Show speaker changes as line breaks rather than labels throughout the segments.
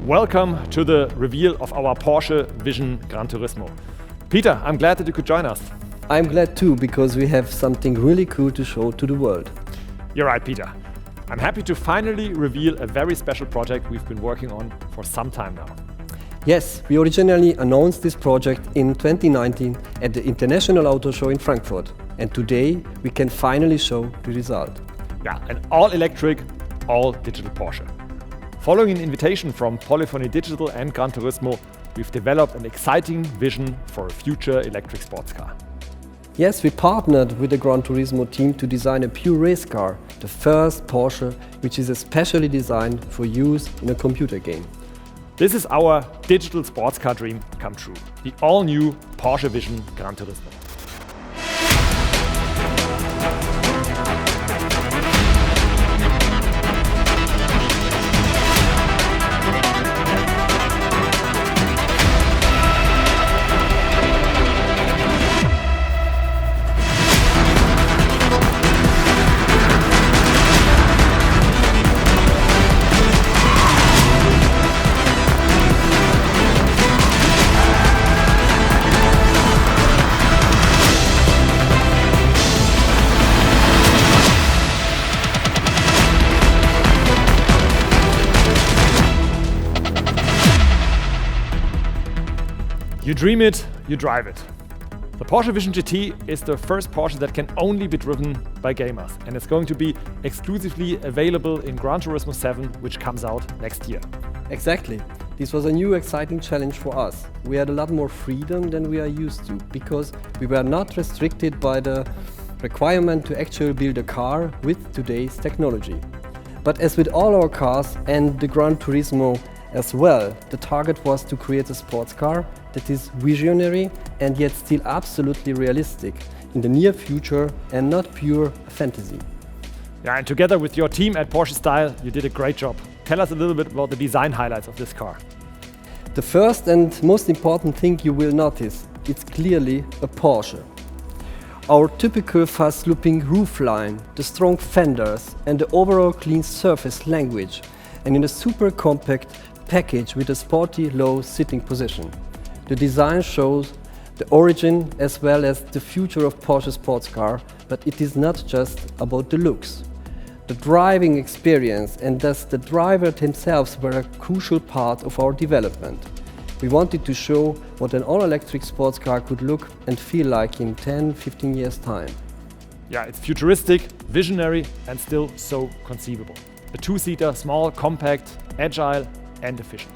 Welcome to the reveal of our Porsche Vision Gran Turismo. Peter, I'm glad that you could join us.
I'm glad too, because we have something really cool to show to the world.
You're right, Peter. I'm happy to finally reveal a very special project we've been working on for some time now.
Yes, we originally announced this project in 2019 at the International Auto Show in Frankfurt. And today we can finally show the result.
Yeah, an all-electric, all-digital Porsche. Following an invitation from Polyphony Digital and Gran Turismo, we've developed an exciting vision for a future electric sports car.
Yes, we partnered with the Gran Turismo team to design a pure race car, the first Porsche which is especially designed for use in a computer game.
This is our digital sports car dream come true, the all-new Porsche Vision Gran Turismo. You dream it, you drive it. The Porsche Vision GT is the first Porsche that can only be driven by gamers, and it's going to be exclusively available in Gran Turismo 7, which comes out next year.
Exactly. This was a new exciting challenge for us. We had a lot more freedom than we are used to, because we were not restricted by the requirement to actually build a car with today's technology. But as with all our cars and the Gran Turismo as well, the target was to create a sports car that is visionary and yet still absolutely realistic in the near future and not pure fantasy.
Yeah, and together with your team at Porsche Style, you did a great job. Tell us a little bit about the design highlights of this car.
The first and most important thing you will notice, it's clearly a Porsche. Our typical fast-looping roofline, the strong fenders and the overall clean surface language, and in a super compact package with a sporty low sitting position. The design shows the origin as well as the future of Porsche sports car, but it is not just about the looks. The driving experience and thus the driver themselves were a crucial part of our development. We wanted to show what an all-electric sports car could look and feel like in 10-15 years' time.
Yeah, it's futuristic, visionary and still so conceivable. A two-seater, small, compact, agile and efficient.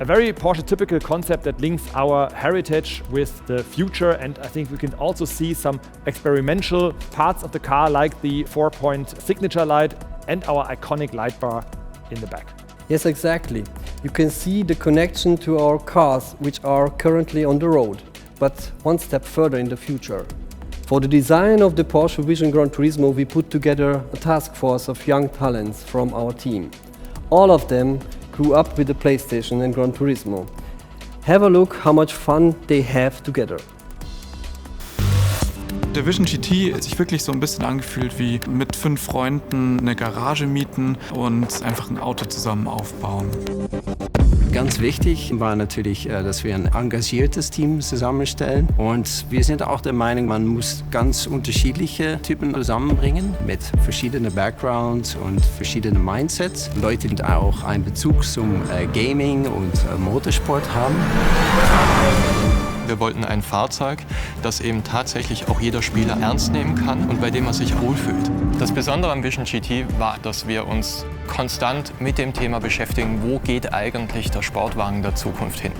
A very Porsche-typical concept that links our heritage with the future, and I think we can also see some experimental parts of the car like the 4-point signature light and our iconic light bar in the back.
Yes, exactly. You can see the connection to our cars which are currently on the road, but one step further in the future. For the design of the Porsche Vision Gran Turismo, we put together a task force of young talents from our team. All of them grew up with the PlayStation and Gran Turismo. Have a look how much fun they have together.
Der Vision GT hat sich wirklich so ein bisschen angefühlt wie mit 5 Freunden eine Garage mieten und einfach ein Auto zusammen aufbauen.
Ganz wichtig war natürlich, dass wir ein engagiertes Team zusammenstellen, und wir sind auch der Meinung, man muss ganz unterschiedliche Typen zusammenbringen mit verschiedenen Backgrounds und verschiedenen Mindsets. Leute, die auch einen Bezug zum Gaming und Motorsport haben.
Wir wollten ein Fahrzeug, das eben tatsächlich auch jeder Spieler ernst nehmen kann und bei dem er sich wohlfühlt. Das Besondere am Vision GT war, dass wir uns konstant mit dem Thema beschäftigen, wo geht eigentlich der Sportwagen der Zukunft hin.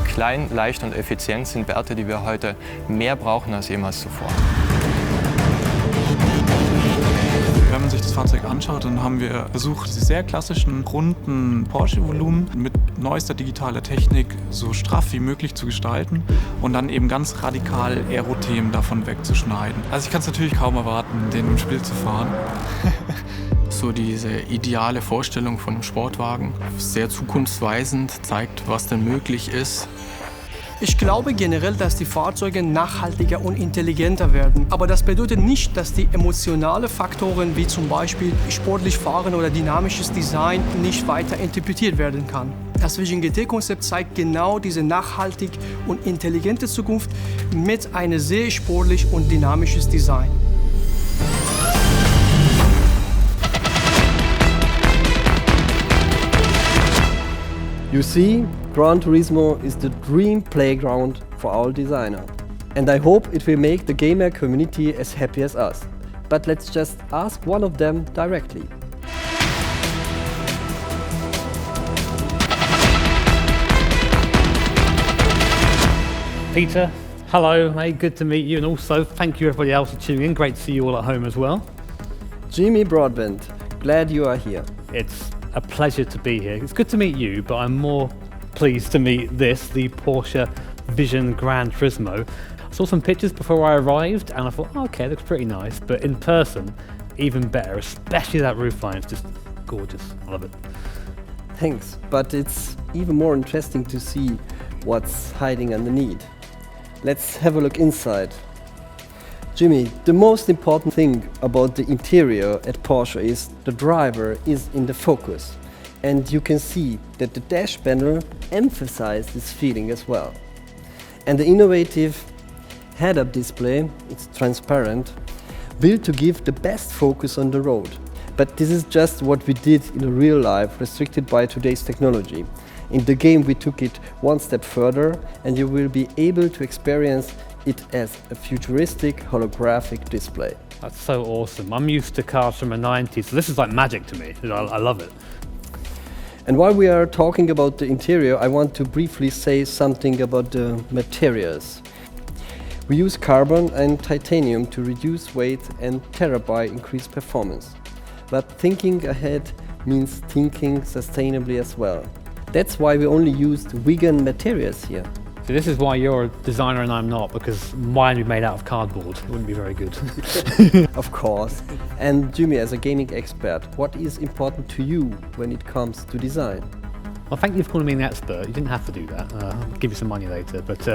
Klein, leicht und effizient sind Werte, die wir heute mehr brauchen als jemals zuvor.
Wenn man sich das Fahrzeug anschaut, dann haben wir versucht, die sehr klassischen, runden Porsche-Volumen mit neuester digitaler Technik so straff wie möglich zu gestalten und dann eben ganz radikal Aero-Themen davon wegzuschneiden. Also ich kann es natürlich kaum erwarten, den im Spiel zu fahren. So diese ideale Vorstellung von einem Sportwagen, sehr zukunftsweisend, zeigt, was denn möglich ist.
Ich glaube generell, dass die Fahrzeuge nachhaltiger und intelligenter werden. Aber das bedeutet nicht, dass die emotionalen Faktoren wie zum Beispiel sportlich fahren oder dynamisches Design nicht weiter interpretiert werden kann. Das Vision GT-Konzept zeigt genau diese nachhaltig und intelligente Zukunft mit einem sehr sportlich und dynamisches Design.
You see, Gran Turismo is the dream playground for all designers. And I hope it will make the gamer community as happy as us. But let's just ask one of them directly.
Peter, hello, mate, good to meet you, and also thank you everybody else for tuning in. Great to see you all at home as well.
Jimmy Broadbent, glad you are here.
It's a pleasure to be here. It's good to meet you, but I'm more pleased to meet this, the Porsche Vision Gran Turismo. I saw some pictures before I arrived and I thought, oh, okay, looks pretty nice, but in person, even better, especially that roofline, it's just gorgeous. I love it.
Thanks, but it's even more interesting to see what's hiding underneath. Let's have a look inside. Jimmy, the most important thing about the interior at Porsche is the driver is in the focus. And you can see that the dash panel emphasizes this feeling as well. And the innovative head-up display, it's transparent, built to give the best focus on the road. But this is just what we did in real life, restricted by today's technology. In the game we took it one step further, and you will be able to experience it as a futuristic holographic display.
That's so awesome. I'm used to cars from the 90s, so this is like magic to me. I love it.
And while we are talking about the interior, I want to briefly say something about the materials. We use carbon and titanium to reduce weight and thereby increase performance. But thinking ahead means thinking sustainably as well. That's why we only used vegan materials here.
So this is why you're a designer and I'm not, because mine would be made out of cardboard. It wouldn't be very good.
Of course. And Jimmy, as a gaming expert, what is important to you when it comes to design?
Well, thank you for calling me an expert. You didn't have to do that. I'll give you some money later. But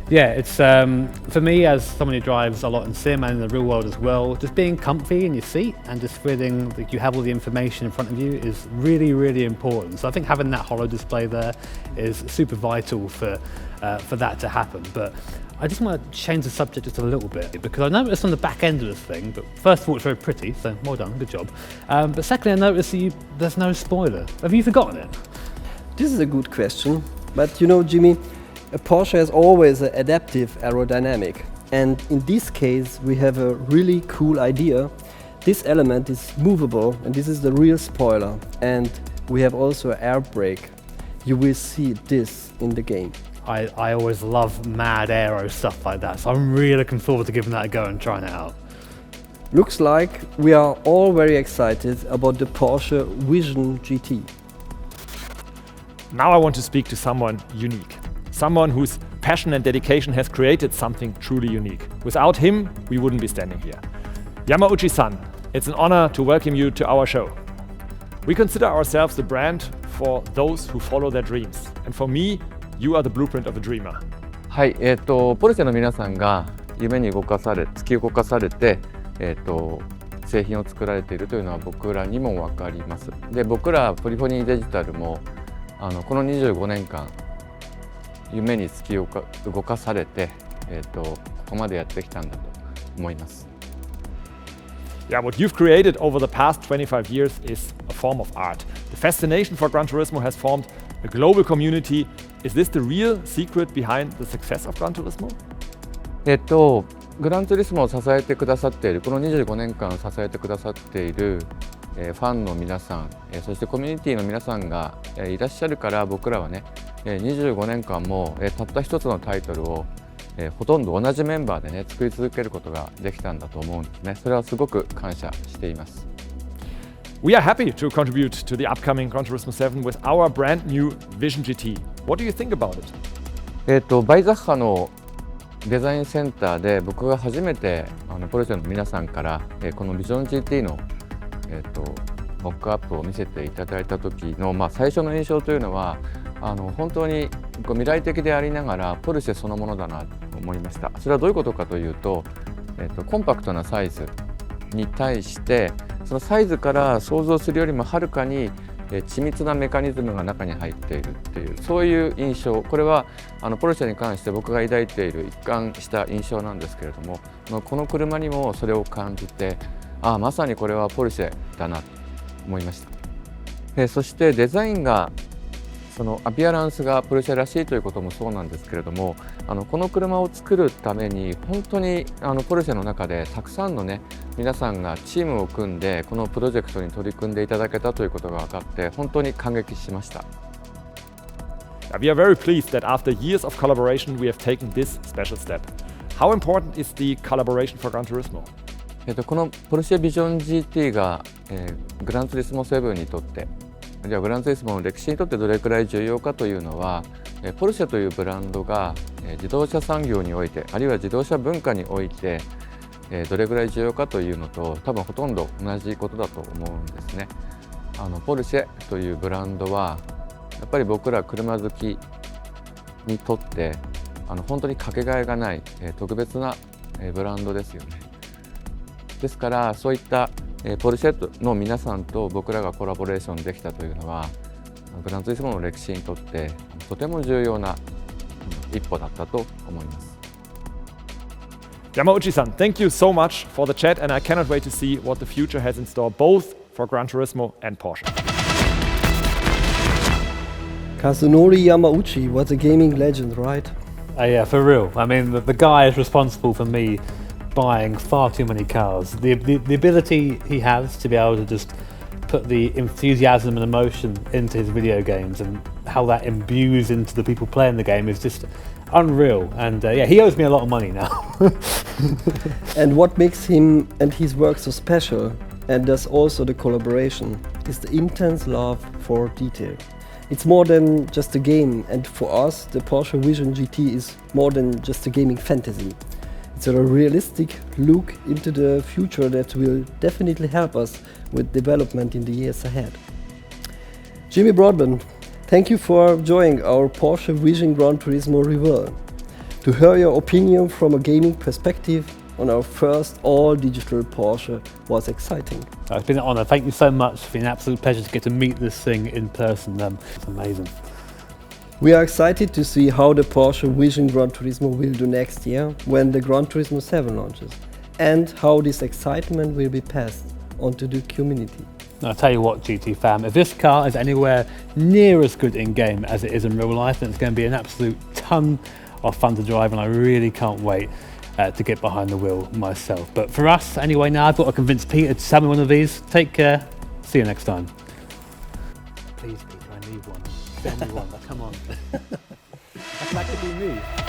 yeah, it's for me, as someone who drives a lot in sim and in the real world as well, just being comfy in your seat and just feeling that you have all the information in front of you is really, really important. So I think having that holo display there is super vital for that to happen. But I just want to change the subject just a little bit, because I noticed on the back end of this thing, but first of all, it's very pretty, so well done, good job. But secondly, I noticed that there's no spoiler. Have you forgotten it?
This is a good question, but you know, Jimmy, a Porsche has always an adaptive aerodynamic, and in this case we have a really cool idea. This element is movable, and this is the real spoiler, and we have also an air brake. You will see this in the game.
I always love mad aero stuff like that, so I'm really looking forward to giving that a go and trying it out.
Looks like we are all very excited about the Porsche Vision GT.
Now I want to speak to someone unique. Someone whose passion and dedication has created something truly unique. Without him, we wouldn't be standing here. Yamauchi-san, it's an honor to welcome you to our show. We consider ourselves the brand for those who follow their dreams. And for me, you are the blueprint of a dreamer.
はい、ポルシェの皆さんが夢に突き動かされて、製品を作られているというのは僕らにも分かります。で、僕らポリフォニーデジタルもこの25年間夢に突き動かされて、ここまでやってきたんだと思います。
Yeah, what you've created over the past 25 years is a form of art. The fascination for Gran Turismo has formed a global community. Is this the real secret behind the success of Gran Turismo?
グランツーリスモを支えてくださっている、この25年間支えてくださっているファンの皆さん、そしてコミュニティの皆さんがいらっしゃるから、僕らはね、25年間もたった一つのタイトルをほとんど同じメンバーでね、作り続けることができたんだと思うんですね。それはすごく感謝しています。
We are happy to contribute to the upcoming Gran Turismo 7 with our brand new Vision GT. What do you think about it?
バイザッハのデザインセンターで僕が初めてポルシェの皆さんからこのビジョン GT のモックアップを見せていただいた時の、最初の印象というのは本当にこう未来的でありながらポルシェそのものだなと思いました。それはどういうことかというと、コンパクトなサイズに対してそのサイズから想像するよりもはるかに緻密なメカニズムが中に入っているっていうそういう印象、これはポルシェに関して僕が抱いている一貫した印象なんですけれども、この車にもそれを感じて、まさにこれはポルシェだなと思いました。そしてデザインがそのアピアランスがポルシェらしいということもそうなんですけれども、この車を作るために本当にポルシェの中でたくさんのね皆さんがチームを組んでこのプロジェクトに取り組んでいただけたということが分かって本当に感激しました。
We are very pleased that after years of collaboration we have taken this special step. How important is the collaboration for Gran Turismo?
このポルシェビジョン GT が、グランツリスモ7にとってあるいはグランツリスモの歴史にとってどれくらい重要かというのは、ポルシェというブランドが自動車産業においてあるいは自動車文化においてどれくらい重要かというのと多分ほとんど同じことだと思うんですね。ポルシェというブランドはやっぱり僕ら車好きにとって本当にかけがえがない特別なブランドですよね。ですからそういったポルシェの皆さんと僕らがコラボレーションできたというのはグランツリスモの歴史にとってとても重要な一歩だったと思います。
Yamauchi-san, thank you so much for the chat and I cannot wait to see what the future has in store both for Gran Turismo and Porsche.
Kazunori Yamauchi was a gaming legend, right?
Yeah, for real. I mean, the guy is responsible for me buying far too many cars. The ability he has to be able to just put the enthusiasm and emotion into his video games and how that imbues into the people playing the game is just unreal. And yeah, he owes me a lot of money now.
And what makes him and his work so special, and thus also the collaboration, is the intense love for detail. It's more than just a game, and for us the Porsche Vision GT is more than just a gaming fantasy. It's a realistic look into the future that will definitely help us with development in the years ahead. Jimmy Broadbent, thank you for joining our Porsche Vision Gran Turismo review. To hear your opinion from a gaming perspective on our first all-digital Porsche was exciting.
It's been an honour. Thank you so much. It's been an absolute pleasure to get to meet this thing in person. It's amazing.
We are excited to see how the Porsche Vision Gran Turismo will do next year when the Gran Turismo 7 launches, and how this excitement will be passed on to the community.
I'll tell you what, GT fam, if this car is anywhere near as good in game as it is in real life, then it's going to be an absolute ton of fun to drive, and I really can't wait to get behind the wheel myself. But for us, anyway, now I've got to convince Peter to sell me one of these. Take care. See you next time. Please, Peter, I need one. Sell me one. Come on. I'd like to be me.